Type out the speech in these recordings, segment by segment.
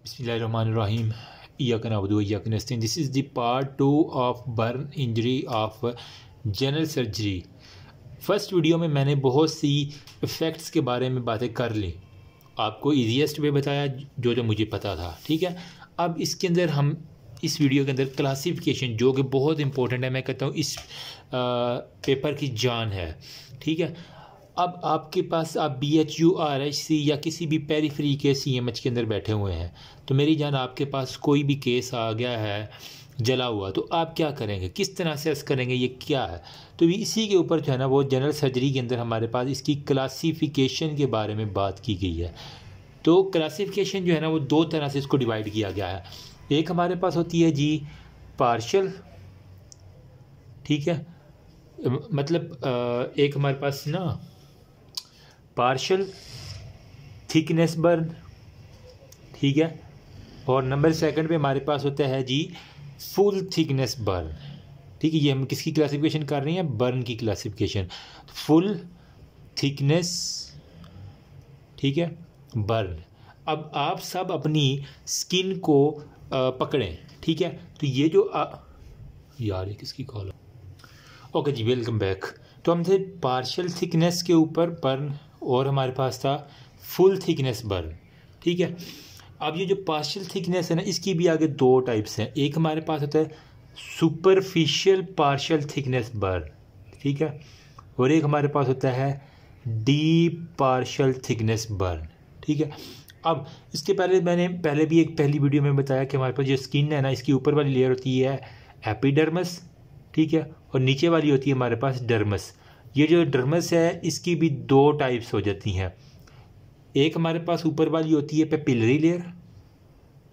बिस्मिल्लाहिर्रहमानिर्रहीम इय्याका नअबुदु व इय्याका नस्तईन। This is the part 2 of burn injury of general surgery. First video में मैंने बहुत सी इफ़ेक्ट्स के बारे में बातें कर ली, आपको ईजीएस्ट वे बताया जो मुझे पता था। ठीक है, अब इसके अंदर हम इस वीडियो के अंदर क्लासिफिकेशन जो कि बहुत इंपॉर्टेंट है, मैं कहता हूँ इस पेपर की जान है। ठीक है, अब आपके पास आप BHU RHC या किसी भी पेरीफ्री के CMH के अंदर बैठे हुए हैं, तो मेरी जान आपके पास कोई भी केस आ गया है जला हुआ, तो आप क्या करेंगे, किस तरह से अस करेंगे, ये क्या है। तो इसी के ऊपर जो है ना वो जनरल सर्जरी के अंदर हमारे पास इसकी क्लासिफिकेशन के बारे में बात की गई है। तो क्लासिफिकेशन जो है ना वो दो तरह से इसको डिवाइड किया गया है। एक हमारे पास होती है जी पार्शल, ठीक है, मतलब एक हमारे पास ना पार्शल थिकनेस बर्न, ठीक है, और नंबर सेकंड पे हमारे पास होता है जी फुल थिकनेस बर्न। ठीक है, ये हम किसकी क्लासिफिकेशन कर रहे हैं, बर्न की क्लासिफिकेशन, फुल थिकनेस, ठीक है, बर्न। अब आप सब अपनी स्किन को पकड़ें, ठीक है। तो ये जो यार ये किसकी कॉल है, ओके जी, वेलकम बैक। तो हम थे पार्शियल थिकनेस के ऊपर बर्न और हमारे पास था फुल थिकनेस बर्न। ठीक है, अब ये जो पार्शियल थिकनेस है ना, इसकी भी आगे दो टाइप्स हैं। एक हमारे पास होता है सुपरफिशियल पार्शियल थिकनेस बर्न, ठीक है, और एक हमारे पास होता है डीप पार्शियल थिकनेस बर्न। ठीक है, अब इसके पहले मैंने पहले भी एक पहली वीडियो में बताया कि हमारे पास जो स्किन है ना, इसकी ऊपर वाली लेयर होती है एपिडर्मस, ठीक है, और नीचे वाली होती है हमारे पास डर्मस। ये जो डर्मस है इसकी भी दो टाइप्स हो जाती हैं। एक हमारे पास ऊपर वाली होती है पेपिलरी लेयर,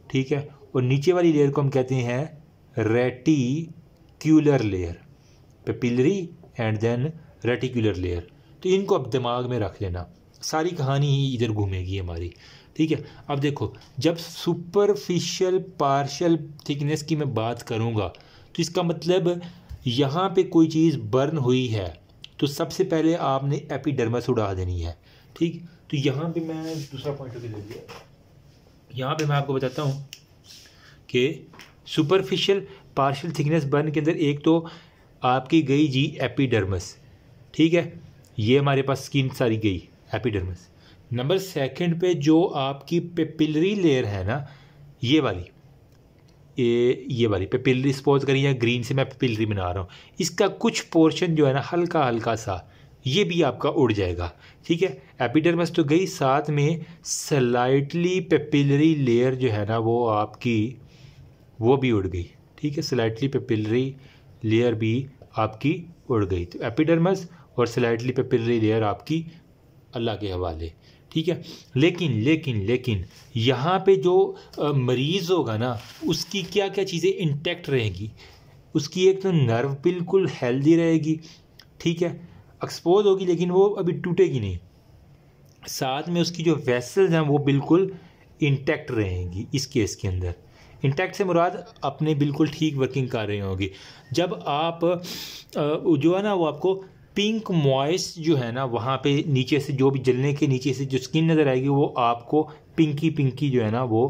ठीक है, और नीचे वाली लेयर को हम कहते हैं reticular layer, papillary and then reticular layer. तो इनको अब दिमाग में रख लेना, सारी कहानी ही इधर घूमेगी हमारी। ठीक है, अब देखो, जब सुपरफिशियल पार्शियल थिकनेस की मैं बात करूँगा तो इसका मतलब यहाँ पे कोई चीज़ बर्न हुई है तो सबसे पहले आपने एपिडर्मस उड़ा देनी है। ठीक, तो यहाँ पे मैं दूसरा पॉइंट ले लिया, यहाँ पे मैं आपको बताता हूँ कि सुपरफिशियल पार्शियल थिकनेस बर्न के अंदर एक तो आपकी गई जी एपिडर्मस, ठीक है, ये हमारे पास स्किन सारी गई एपिडर्मस। नंबर सेकंड पे जो आपकी पेपिलरी लेयर है ना, ये वाली ये वाली पेपिलरी, सपोज करिए ग्रीन से मैं पेपिलरी बना रहा हूँ, इसका कुछ पोर्शन जो है ना हल्का हल्का सा ये भी आपका उड़ जाएगा। ठीक है, एपिडर्मस तो गई, साथ में स्लाइटली पेपिलरी लेयर जो है ना वो आपकी वो भी उड़ गई। ठीक है, स्लाइटली पेपिलरी लेयर भी आपकी उड़ गई। तो एपिडर्मस और स्लाइटली पेपिलरी लेयर आपकी अल्लाह के हवाले। ठीक है, लेकिन यहाँ पे जो मरीज़ होगा ना उसकी क्या क्या चीज़ें इंटैक्ट रहेंगी। उसकी एक तो नर्व बिल्कुल हेल्दी रहेगी, ठीक है, एक्सपोज होगी लेकिन वो अभी टूटेगी नहीं। साथ में उसकी जो वेसल्स हैं वो बिल्कुल इंटैक्ट रहेंगी। इस केस के अंदर इंटैक्ट से मुराद अपने बिल्कुल ठीक वर्किंग कर रही होगी। जब आप जो है ना वो आपको पिंक मॉइस्ट जो है ना वहाँ पे नीचे से जो भी जलने के नीचे से जो स्किन नज़र आएगी वो आपको पिंकी जो है ना वो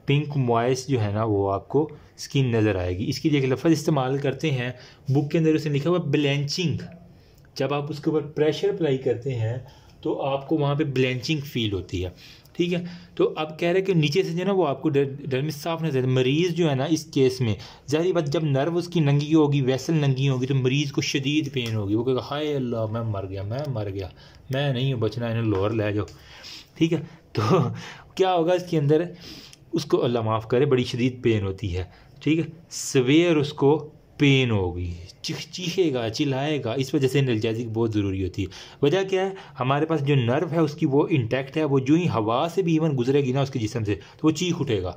पिंक मॉइस्ट जो है ना वो आपको स्किन नज़र आएगी। इसके लिए एक लफ्ज़ इस्तेमाल करते हैं बुक के अंदर, उसे लिखा हुआ ब्लेंचिंग। जब आप उसके ऊपर प्रेशर अप्लाई करते हैं तो आपको वहाँ पे ब्लेंचिंग फील होती है। ठीक है, तो अब कह रहे हैं कि नीचे से जो है ना वो आपको डर्मिस साफ नजर, मरीज़ जो है ना इस केस में ज़ाहिर बात जब नर्व उसकी नंगी होगी, वेसल नंगी होगी, तो मरीज़ को शदीद पेन होगी। वो कहेगा हाय अल्लाह मैं मर गया, मैं नहीं हूँ बचना, इन्हें लोअर ले जाओ। ठीक है, तो क्या होगा इसके अंदर, उसको अल्लाह माफ़ करे बड़ी शदीद पेन होती है। ठीक है, सवेयर उसको पेन होगी, चीखेगा चिल्लाएगा। इस वजह से एनाल्जेसिक बहुत ज़रूरी होती है। वजह क्या है, हमारे पास जो नर्व है उसकी वो इंटैक्ट है, वो जो ही हवा से भी इवन गुजरेगी ना उसके जिस्म से तो वो चीख उठेगा।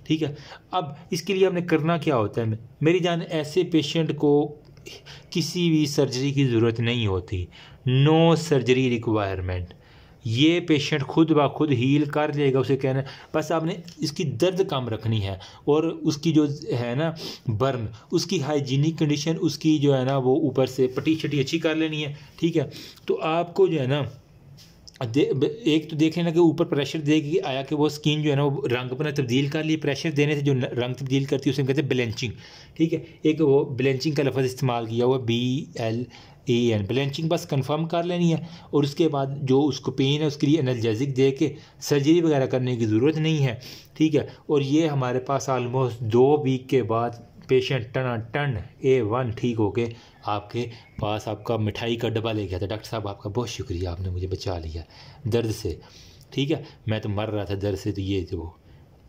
ठीक है, अब इसके लिए हमने करना क्या होता है, मेरी जान ऐसे पेशेंट को किसी भी सर्जरी की ज़रूरत नहीं होती, नो सर्जरी रिक्वायरमेंट। ये पेशेंट खुद ब खुद हील कर लेगा। उसे कहना बस आपने इसकी दर्द कम रखनी है और उसकी जो है ना बर्न, उसकी हाइजीनिक कंडीशन, उसकी जो है ना वो ऊपर से पट्टी शट्टी अच्छी कर लेनी है। ठीक है, तो आपको जो है ना एक तो देख लेना कि ऊपर प्रेशर देगी आया कि वो स्किन जो है ना वो रंग अपना तब्दील कर लिए, प्रेशर देने से जो रंग तब्दील करती है उसे कहते हैं ब्लेंचिंग, ठीक है। एक वो ब्लेंचिंग का लफ्ज़ इस्तेमाल किया हुआ BLAN, ब्लेंचिंग बस कंफर्म कर लेनी है। और उसके बाद जो उसको पेन है उसके लिए एनाल्जेसिक दे के सर्जरी वगैरह करने की ज़रूरत नहीं है, ठीक है। और ये हमारे पास आलमोस्ट 2 वीक के बाद पेशेंट टन A1 ठीक हो के आपके पास आपका मिठाई का डब्बा ले गया था। डॉक्टर साहब आपका बहुत शुक्रिया, आपने मुझे बचा लिया दर्द से, ठीक है, मैं तो मर रहा था दर्द से। तो ये जो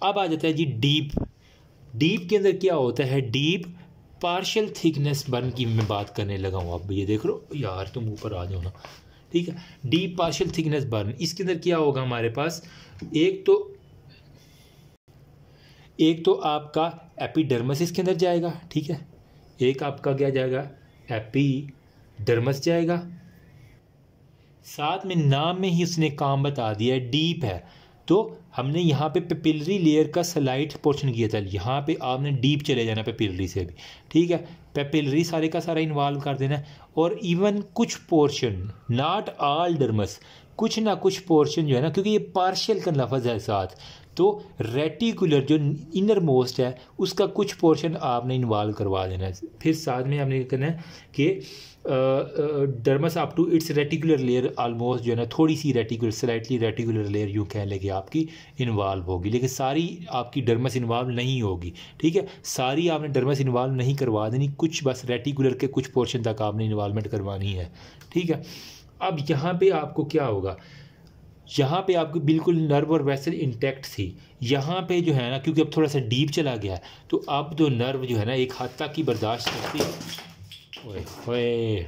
अब आ जाता है जी डीप के अंदर क्या होता है, डीप पार्शियल थिकनेस बर्न की मैं बात करने लगा हूँ। अब ये देख लो यार, तुम ऊपर आ जाओ ना, ठीक है। डीप पार्शियल थिकनेस बर्न, इसके अंदर क्या होगा हमारे पास, एक तो आपका एपिडर्मिस इसके अंदर जाएगा, ठीक है। एक आपका क्या जाएगा, एपिडर्मिस जाएगा। साथ में नाम में ही उसने काम बता दिया है, डीप है। तो हमने यहाँ पे पेपिलरी लेयर का स्लाइड पोर्शन किया था, यहाँ पे आपने डीप चले जाना पेपिलरी से भी, ठीक है। पेपिलरी सारे का सारा इन्वॉल्व कर देना। और इवन कुछ पोर्शन, नॉट ऑल डर्मस, कुछ ना कुछ पोर्शन जो है ना, क्योंकि ये पार्शियल का लफ्ज़ है साथ, तो रेटिकुलर जो इनर मोस्ट है उसका कुछ पोर्शन आपने इन्वॉल्व करवा देना है। फिर साथ में आपने करना है कि dermis up to its reticular layer almost जो है ना, थोड़ी सी रेटिकुलर, स्लाइटली रेटिकुलर लेयर यूँ कह लें कि आपकी इन्वॉल्व होगी, लेकिन सारी आपकी डर्मस इन्वॉल्व नहीं होगी, ठीक है। सारी आपने डर्मस इन्वॉल्व नहीं करवा देनी, कुछ बस रेटिकुलर के कुछ पोर्शन तक आपने इन्वॉल्वमेंट करवानी है, ठीक है। अब यहाँ पे आपको क्या होगा, यहाँ पे आपको बिल्कुल नर्व और वेसल इंटैक्ट थी। यहाँ पे जो है ना, क्योंकि अब थोड़ा सा डीप चला गया है, तो अब जो नर्व जो है ना एक हद तक की बर्दाश्त करती है। ओए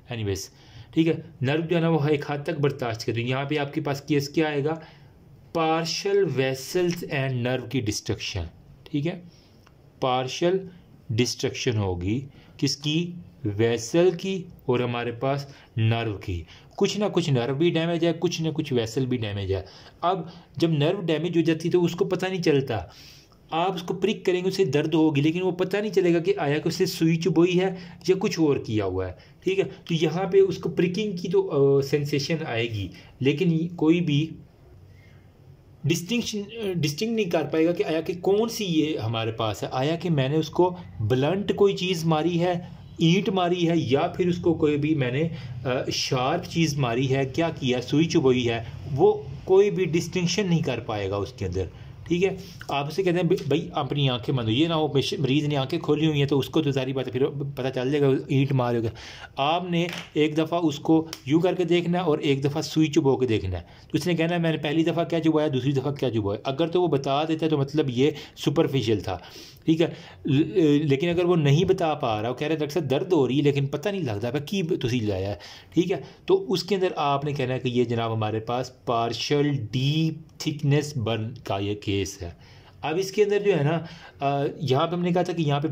एनीवेज, ठीक है, नर्व जो है ना वो एक हद तक बर्दाश्त करती है। यहाँ पे आपके पास केस क्या आएगा, पार्शियल वेसल्स एंड नर्व की डिस्ट्रक्शन, ठीक है। पार्शियल डिस्ट्रक्शन होगी किसकी, वेसल की, और हमारे पास नर्व की। कुछ ना कुछ नर्व भी डैमेज है, कुछ ना कुछ वेसल भी डैमेज है। अब जब नर्व डैमेज हो जाती है तो उसको पता नहीं चलता, आप उसको प्रिक करेंगे उससे दर्द होगी, लेकिन वो पता नहीं चलेगा कि आया कि उससे सुई चुभोई है या कुछ और किया हुआ है, ठीक है। तो यहाँ पे उसको प्रिकिंग की तो सेंसेशन आएगी, लेकिन कोई भी डिस्टिंक्ट नहीं कर पाएगा कि आया कि कौन सी ये हमारे पास है, आया कि मैंने उसको ब्लंट कोई चीज़ मारी है, ईंट मारी है, या फिर उसको कोई भी मैंने शार्प चीज़ मारी है, क्या किया, सुई चुभोई है, वो कोई भी डिस्टिंक्शन नहीं कर पाएगा उसके अंदर, ठीक है। आपसे कहते हैं भाई अपनी आंखें बंद हो, ये ना हो मरीज़ ने आंखें खोली हुई हैं तो उसको तो सारी बात फिर पता चल जाएगा ईंट मार होगा। आपने एक दफ़ा उसको यूँ करके देखना है और एक दफ़ा सुई चुभो के देखना है। तो उसने कहना है मैंने पहली दफ़ा क्या चुभाया, दूसरी दफ़ा क्या चुभाया। अगर तो वो बता देता है तो मतलब ये सुपरफिशियल था, ठीक है। लेकिन अगर वो नहीं बता पा रहा, वो कह रहे डॉक्टर साहब दर्द हो रही है लेकिन पता नहीं लगता भाई की तुसी लाया है, ठीक है। तो उसके अंदर आपने कहना है कि ये जनाब हमारे पास पार्शियल डीप थिकनेस बर्न का ये केस है। अब इसके अंदर जो है ना, यहाँ पे हमने कहा था कि यहाँ पे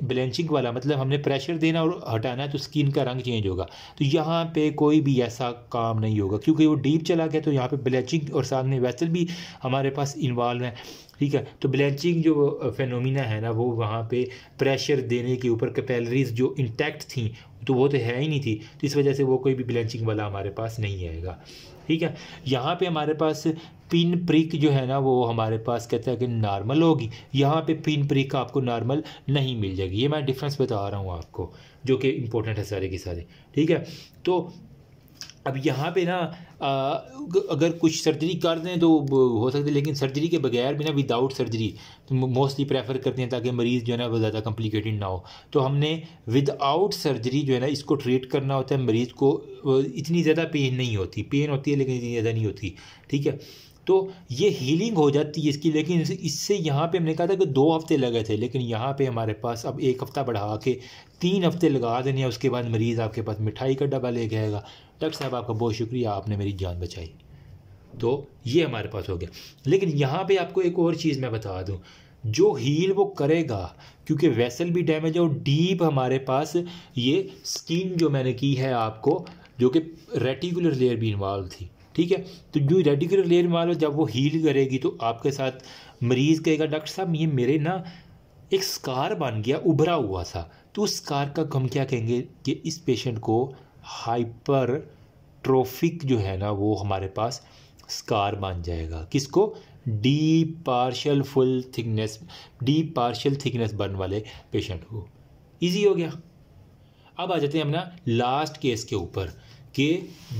ब्लेंचिंग वाला मतलब हमने प्रेशर देना और हटाना है तो स्किन का रंग चेंज होगा। तो यहाँ पे कोई भी ऐसा काम नहीं होगा क्योंकि वो डीप चला गया, तो यहाँ पे ब्लेंचिंग और साथ में वेसल भी हमारे पास इन्वॉल्व है, ठीक है। तो ब्लेंचिंग जो फेनोमिना है ना, वो वहाँ पे प्रेशर देने के ऊपर कैपिलरीज जो इंटैक्ट थी तो वो तो है ही नहीं थी, तो इस वजह से वो कोई भी ब्लेंचिंग वाला हमारे पास नहीं आएगा, ठीक है। यहाँ पे हमारे पास पिन प्रिक जो है ना वो हमारे पास कहता है कि नॉर्मल होगी, यहाँ पे पिन प्रिक आपको नॉर्मल नहीं मिल जाएगी। ये मैं डिफरेंस बता रहा हूँ आपको जो कि इम्पोर्टेंट है सारे के सारे, ठीक है। तो अब यहाँ पे ना अगर कुछ सर्जरी कर दें तो हो सकती है, लेकिन सर्जरी के बगैर भी ना विदाउट सर्जरी तो मोस्टली प्रेफर करते हैं ताकि मरीज़ जो है ना वो ज़्यादा कॉम्प्लिकेटेड ना हो। तो हमने विदाउट सर्जरी जो है ना इसको ट्रीट करना होता है। मरीज़ को इतनी ज़्यादा पेन नहीं होती, पेन होती है लेकिन इतनी ज़्यादा नहीं होती, ठीक है। तो ये हीलिंग हो जाती है इसकी, लेकिन इससे यहाँ पे हमने कहा था कि 2 हफ्ते लगे थे, लेकिन यहाँ पे हमारे पास अब 1 हफ़्ता बढ़ा के 3 हफ्ते लगा देने हैं। उसके बाद मरीज़ आपके पास मिठाई का डब्बा लेके आएगा, डॉक्टर साहब आपका बहुत शुक्रिया, आपने मेरी जान बचाई। तो ये हमारे पास हो गया। लेकिन यहाँ पे आपको एक और चीज़ मैं बता दूँ, जो हील वो करेगा क्योंकि वेसल भी डैमेज है और डीप हमारे पास ये स्किन जो मैंने की है आपको, जो कि रेटिकुलर लेयर भी इन्वॉल्व थी, ठीक है। तो जो रेटिकुलर लेयर इन्वॉल्व जब वो हील करेगी तो आपके साथ मरीज़ कहेगा डॉक्टर साहब ये मेरे ना एक स्कार बन गया, उभरा हुआ था। तो उस स्कार का हम क्या कहेंगे कि इस पेशेंट को हाइपर ट्रोफिक जो है ना वो हमारे पास स्कार बन जाएगा। किसको? डीप पार्शियल थिकनेस बर्न वाले पेशेंट को। इजी हो गया। अब आ जाते हैं अपना लास्ट केस के ऊपर कि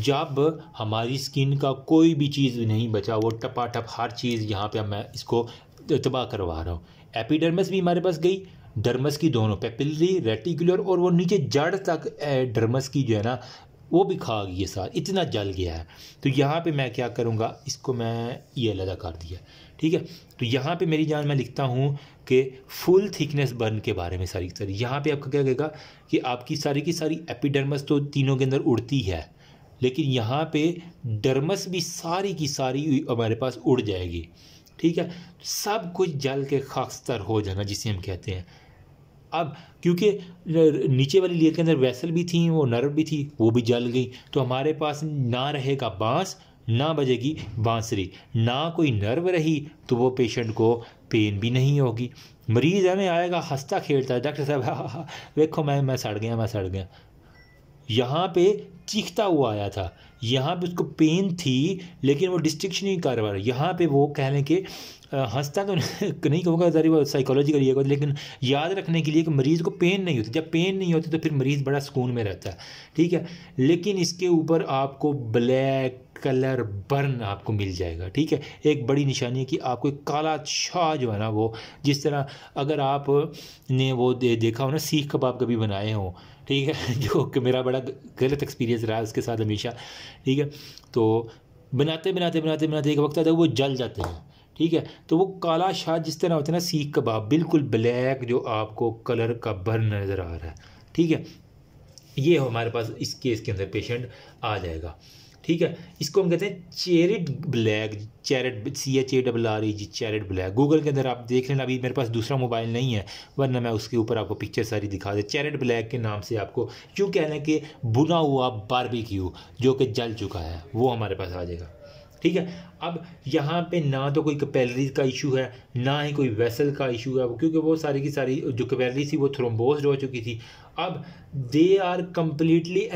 जब हमारी स्किन का कोई भी चीज़ नहीं बचा, वो टपाटप हर चीज़ यहाँ पे मैं इसको तबाह करवा रहा हूँ। एपिडर्मिस भी हमारे पास गई, डर्मस की दोनों, पेपिलरी, रेटिकुलर और वो नीचे जड़ तक डर्मस की जो है ना वो भी खा गई है साथ, इतना जल गया है। तो यहाँ पे मैं क्या करूँगा, इसको मैं ये अलग कर दिया, ठीक है। तो यहाँ पे मेरी जान मैं लिखता हूँ कि फुल थिकनेस बर्न के बारे में सारी यहाँ पे आपका क्या कहेगा कि आपकी सारी की सारी एपिडर्मस तो तीनों के अंदर उड़ती है, लेकिन यहाँ पे डर्मस भी सारी की सारी हमारे पास उड़ जाएगी, ठीक है। सब कुछ जल के खाकस्तर हो जाना जिसे हम कहते हैं। अब क्योंकि नीचे वाली लेयर के अंदर वेसल भी थी, वो नर्व भी थी, वो भी जल गई, तो हमारे पास ना रहेगा बांस, ना बजेगी बांसुरी, ना कोई नर्व रही, तो वो पेशेंट को पेन भी नहीं होगी। मरीज़ हमें आएगा हंसता खेलता है, डॉक्टर साहब देखो मैं सड़ गया। यहाँ पे चीखता हुआ आया था, यहाँ पे उसको पेन थी लेकिन वो डिस्ट्रिक्शन नहीं कर रहा। यहाँ पे वो कह लें कि हंसता तो नहीं कहूँगा, ज़रा वो साइकोलॉजी करिएगा, लेकिन याद रखने के लिए कि मरीज़ को पेन नहीं होती। जब पेन नहीं होती तो फिर मरीज़ बड़ा सुकून में रहता है, ठीक है। लेकिन इसके ऊपर आपको ब्लैक कलर बर्न आपको मिल जाएगा, ठीक है। एक बड़ी निशानी है कि आपको एक काला छा जो है ना वो, जिस तरह अगर आपने वो देखा हो ना सीख कबाब कभी बनाए हों, ठीक है, जो कि मेरा बड़ा गलत एक्सपीरियंस रहा है उसके साथ हमेशा, ठीक है। तो बनाते एक वक्त आता है वो जल जाते हैं, ठीक है। तो वो काला शाह जिस तरह होता है ना सीख कबाब, बिल्कुल ब्लैक जो आपको कलर का बर्न नज़र आ रहा है, ठीक है। ये हमारे पास इस केस के अंदर पेशेंट आ जाएगा, ठीक है। इसको हम कहते हैं charred black, charred CHARREG, charred black. Google के अंदर आप देख लेना, अभी मेरे पास दूसरा मोबाइल नहीं है वरना मैं उसके ऊपर आपको पिक्चर सारी दिखा दे। चैरेट ब्लैक के नाम से आपको यूँ कहना कि भुना हुआ बारबेक्यू जो कि जल चुका है वो हमारे पास आ जाएगा, ठीक है। अब यहाँ पे ना तो कोई कैपिलरीज का इशू है, ना ही कोई वेसल का इशू है, क्योंकि वो सारी की सारी जो कैपिलरी थी वो थ्रोम्बोज्ड हो चुकी थी। अब दे आर कम्प्लीटली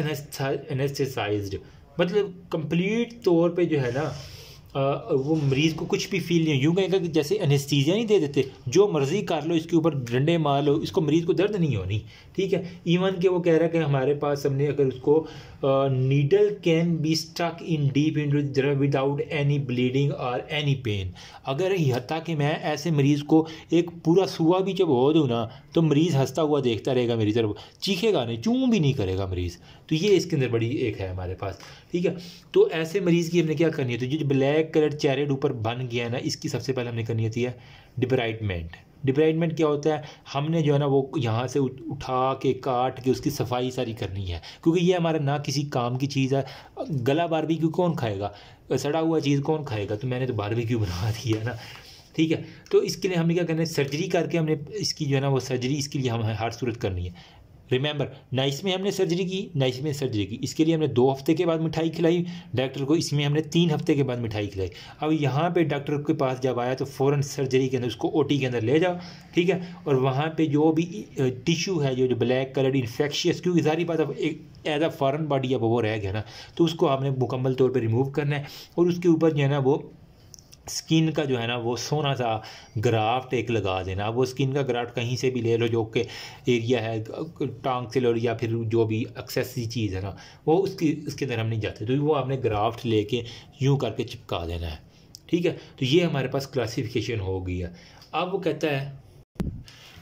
एनेस्थेसाइज्ड, मतलब कंप्लीट तौर पे जो है ना वो मरीज़ को कुछ भी फील नहीं, यूँ कहेगा कि जैसे एनेस्थीसिया नहीं दे देते, जो मर्ज़ी कर लो, इसके ऊपर डंडे मार लो, इसको मरीज़ को दर्द नहीं होनी, ठीक है। इवन के वो कह रहा है कि हमारे पास हमने अगर उसको needle can be stuck in deep in without any bleeding और एनी पेन। अगर हत्ता कि मैं ऐसे मरीज़ को एक पूरा सुआ भी जब हो दूँ ना तो मरीज़ हंसता हुआ देखता रहेगा मेरी तरफ, चीखेगा नहीं, चूँ भी नहीं करेगा मरीज़। तो ये इसके अंदर बड़ी एक है हमारे पास, ठीक है। तो ऐसे मरीज़ की हमने क्या करनी है, तो जो ब्लैक कलर चेहरे ऊपर बन गया है ना, इसकी सबसे पहले हमने करनी होती है डिब्राइडमेंट। डिब्राइडमेंट क्या होता है, हमने जो है ना वो यहाँ से उठा के काट के उसकी सफाई सारी करनी है, क्योंकि ये हमारा ना किसी काम की चीज़ है। गला बारबेक्यू कौन खाएगा, सड़ा हुआ चीज़ कौन खाएगा, तो मैंने तो बारबेक्यू बना दिया ना, ठीक है। तो इसके लिए हमने क्या करना है, सर्जरी करके हमने इसकी जो है ना वो सर्जरी इसके लिए हमें हर सूरत करनी है। रिमेंबर, ना इसमें हमने सर्जरी की ना इसमें सर्जरी की, इसके लिए हमने 2 हफ्ते के बाद मिठाई खिलाई डॉक्टर को, इसमें हमने 3 हफ्ते के बाद मिठाई खिलाई। अब यहाँ पे डॉक्टर के पास जब आया तो फ़ौरन सर्जरी के अंदर उसको OT के अंदर ले जाओ, ठीक है। और वहाँ पे जो भी टिश्यू है जो ब्लैक कलर इन्फेक्शियस, क्योंकि सारी बात अब एक एज अ फॉरेन बॉडी अब वो रह गया ना, तो उसको आपने मुकम्मल तौर पर रिमूव करना है। और उसके ऊपर जो है ना वो स्किन का जो है ना वो सोना सा ग्राफ्ट एक लगा देना। वो स्किन का ग्राफ्ट कहीं से भी ले लो, जो कि एरिया है टांग से लो या फिर जो भी एक्सेसरी चीज़ है ना वो उसके अंदर हम नहीं जाते, तो वो आपने ग्राफ्ट लेके यूँ करके चिपका देना है, ठीक है। तो ये हमारे पास क्लासिफिकेशन हो गई है। अब वो कहता है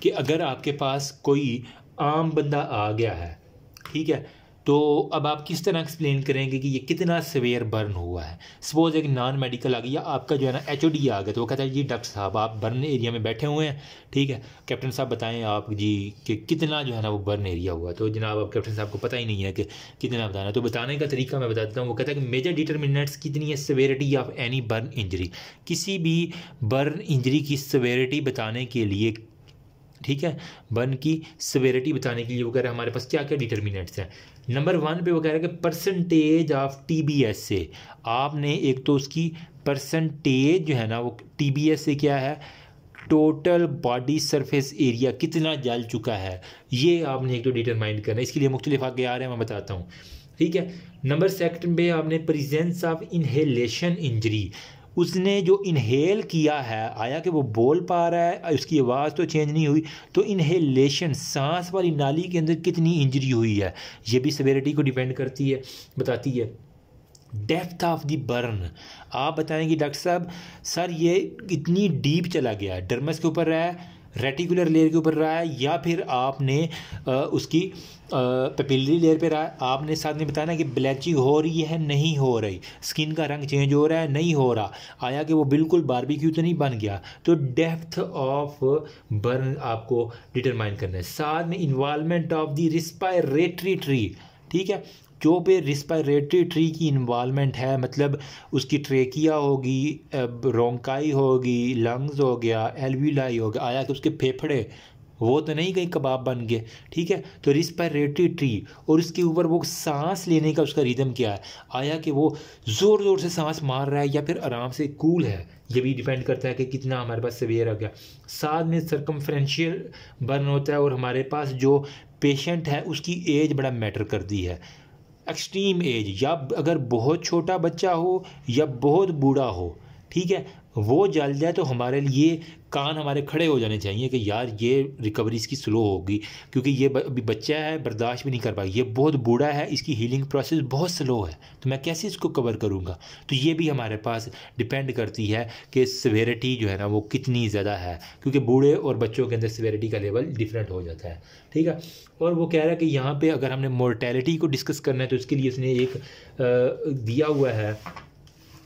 कि अगर आपके पास कोई आम बंदा आ गया है, ठीक है, तो अब आप किस तरह एक्सप्लेन करेंगे कि ये कितना सवेयर बर्न हुआ है। सपोज एक नॉन मेडिकल आ गया, आपका जो है ना HOD आ गया, तो वो कहता है जी डॉक्टर साहब आप बर्न एरिया में बैठे हुए हैं, ठीक है, कैप्टन साहब बताएं आप जी कि कितना जो है ना वो बर्न एरिया हुआ। तो जनाब अब कैप्टन साहब को पता ही नहीं है कि कितना बताना, तो बताने का तरीका मैं बता देता हूँ। वो कहता है कि मेजर डिटर्मिनेंट्स कितनी है severity of any burn injury, किसी भी बर्न इंजरी की सेवेरिटी बताने के लिए, ठीक है, बर्न की सेवेरिटी बताने के लिए वो कह रहा है हमारे पास क्या क्या डिटर्मिनेंट्स हैं। नंबर 1 पे वो कह रहा है कि परसेंटेज ऑफ TBS से, आपने एक तो उसकी परसेंटेज जो है ना वो TBS से क्या है, टोटल बॉडी सरफेस एरिया कितना जल चुका है, ये आपने एक तो डिटरमाइन करना है। इसके लिए मुख्तलिफ आगे आ रहे हैं, मैं बताता हूँ। ठीक है। नंबर सेकंड पे आपने प्रेजेंस ऑफ इनहेलेशन इंजरी, उसने जो इनहेल किया है, आया कि वो बोल पा रहा है, उसकी आवाज़ तो चेंज नहीं हुई, तो इनहेलेशन सांस वाली नाली के अंदर कितनी इंजरी हुई है, ये भी सेवेरिटी को डिपेंड करती है, बताती है। डेप्थ ऑफ द बर्न, आप बताएंगे डॉक्टर साहब सर ये इतनी डीप चला गया, डर्मस के ऊपर रहा है, रेटिकुलर लेयर के ऊपर रहा है, या फिर आपने उसकी पेपिलरी लेयर पे रहा है। आपने साथ में बताया ना कि ब्लैचिंग हो रही है, नहीं हो रही, स्किन का रंग चेंज हो रहा है, नहीं हो रहा, आया कि वो बिल्कुल बारबेक्यू तो नहीं बन गया। तो डेप्थ ऑफ बर्न आपको डिटरमाइन करना है। साथ में involvement of the respiratory tree, ठीक है, जो पे रिस्पायरेटरी ट्री की इन्वॉल्वमेंट है, मतलब उसकी ट्रेकिया होगी, ब्रोंकाई होगी, लंग्स हो गया, एल्विलाई हो गया, आया कि उसके फेफड़े वो तो नहीं कहीं कबाब बन गए, ठीक है। तो रिस्पायरेटरी ट्री, और उसके ऊपर वो सांस लेने का उसका रिदम क्या है, आया कि वो ज़ोर ज़ोर से सांस मार रहा है या फिर आराम से कूल है, ये भी डिपेंड करता है कि कितना हमारे पास सीवियर आ गया। साथ में सर्कमफ्रेंशियल बर्न होता है, और हमारे पास जो पेशेंट है उसकी एज बड़ा मैटर करती है। एक्सट्रीम एज, या अगर बहुत छोटा बच्चा हो या बहुत बूढ़ा हो, ठीक है, वो जल जाए तो हमारे लिए कान हमारे खड़े हो जाने चाहिए कि यार ये रिकवरी इसकी स्लो होगी, क्योंकि ये अभी बच्चा है, बर्दाश्त भी नहीं कर पाएगा, ये बहुत बूढ़ा है, इसकी हीलिंग प्रोसेस बहुत स्लो है, तो मैं कैसे इसको कवर करूँगा। तो ये भी हमारे पास डिपेंड करती है कि सिवियरिटी जो है ना वो कितनी ज़्यादा है, क्योंकि बूढ़े और बच्चों के अंदर सिवियरिटी का लेवल डिफरेंट हो जाता है, ठीक है। और वो कह रहा है कि यहाँ पे अगर हमने मोर्टेलिटी को डिस्कस करना है तो इसके लिए उसने एक दिया हुआ है,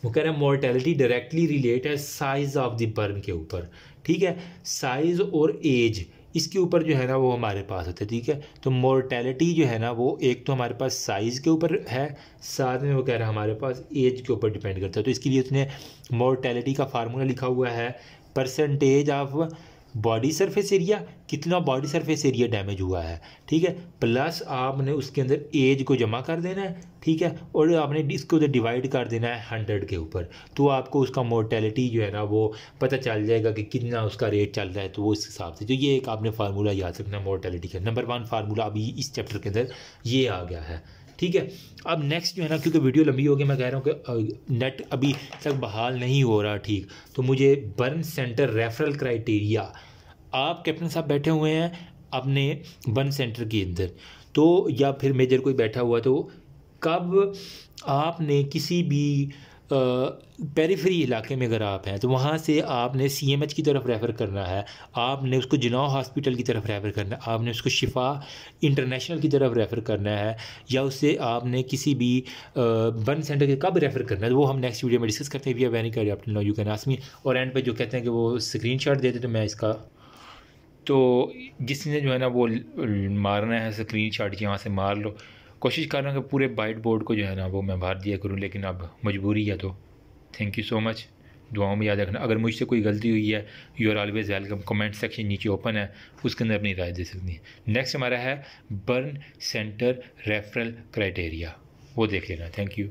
वो कह रहा है मोर्टेलिटी डायरेक्टली रिलेट है साइज़ ऑफ द बर्न के ऊपर, ठीक है, साइज़ और एज इसके ऊपर जो है ना वो हमारे पास होता है, ठीक है। तो मोर्टेलिटी जो है ना वो एक तो हमारे पास साइज़ के ऊपर है, साथ में वो कह रहा है हमारे पास एज के ऊपर डिपेंड करता है। तो इसके लिए उसने मोर्टेलिटी का फार्मूला लिखा हुआ है, percentage of body surface area, कितना बॉडी सरफेस एरिया डैमेज हुआ है, ठीक है, प्लस आपने उसके अंदर एज को जमा कर देना है, ठीक है, और आपने इसको उधर डिवाइड कर देना है 100 के ऊपर, तो आपको उसका मोर्टेलिटी जो है ना वो पता चल जाएगा कि कितना उसका रेट चल रहा है। तो वो इस हिसाब से, तो ये एक आपने फार्मूला याद रखना मोर्टेलिटी का, नंबर 1 फार्मूला अभी इस चैप्टर के अंदर ये आ गया है, ठीक है। अब नेक्स्ट जो है ना, क्योंकि वीडियो लंबी हो गई, मैं कह रहा हूँ कि नेट अभी तक बहाल नहीं हो रहा ठीक, तो मुझे बर्न सेंटर रेफरल क्राइटेरिया, आप कैप्टन साहब बैठे हुए हैं अपने बर्न सेंटर के अंदर, तो या फिर मेजर कोई बैठा हुआ, तो कब आपने किसी भी पेरिफेरी इलाके में अगर आप हैं तो वहाँ से आपने CMH की तरफ रेफ़र करना है, आपने उसको जिनाह हॉस्पिटल की तरफ रेफ़र करना है, आपने उसको शिफा इंटरनेशनल की तरफ रेफ़र करना है, या उससे आपने किसी भी बर्न सेंटर के कब रेफ़र करना है, तो वो हम नेक्स्ट वीडियो में डिस्कस करते हैं। वी आर वेरी कर आप know you can ask me. और एंड पे जो कहते हैं कि वो स्क्रीनशॉट देते, तो मैं इसका, तो जिसने जो है ना वो मारना है स्क्रीनशॉट, यहाँ से मार लो, कोशिश कर रहा हूँ कि पूरे बाइट बोर्ड को जो है ना वो मैं भर दिया करूँ, लेकिन अब मजबूरी है। तो थैंक यू सो मच, दुआओं में याद रखना। अगर मुझसे कोई गलती हुई है, you are always welcome, comment section नीचे ओपन है, उसके अंदर अपनी राय दे सकती हैं। नेक्स्ट हमारा है बर्न सेंटर रेफरल क्राइटेरिया, वो देख लेना। Thank you.